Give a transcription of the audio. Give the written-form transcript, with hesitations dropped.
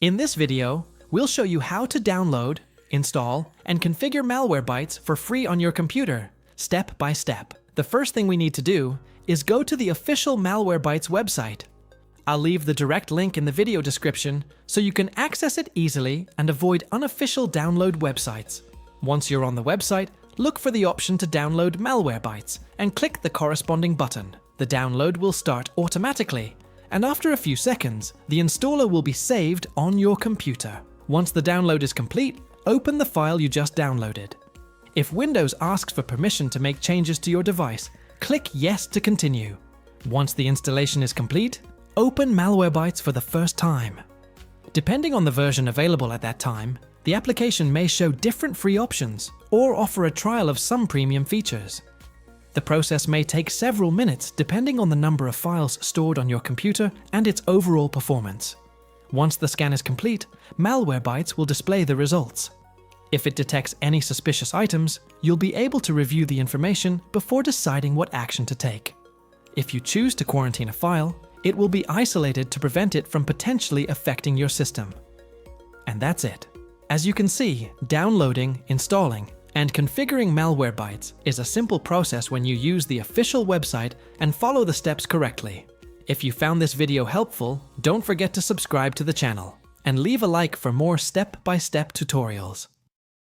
In this video, we'll show you how to download, install, and configure Malwarebytes for free on your computer, step by step. The first thing we need to do is go to the official Malwarebytes website. I'll leave the direct link in the video description so you can access it easily and avoid unofficial download websites. Once you're on the website, look for the option to download Malwarebytes and click the corresponding button. The download will start automatically, and after a few seconds, the installer will be saved on your computer. Once the download is complete, open the file you just downloaded. If Windows asks for permission to make changes to your device, click Yes to continue. Once the installation is complete, open Malwarebytes for the first time. Depending on the version available at that time, the application may show different free options or offer a trial of some premium features. The process may take several minutes depending on the number of files stored on your computer and its overall performance. Once the scan is complete, Malwarebytes will display the results. If it detects any suspicious items, you'll be able to review the information before deciding what action to take. If you choose to quarantine a file, it will be isolated to prevent it from potentially affecting your system. And that's it. As you can see, downloading, installing, and configuring Malwarebytes is a simple process when you use the official website and follow the steps correctly. If you found this video helpful, don't forget to subscribe to the channel and leave a like for more step-by-step tutorials.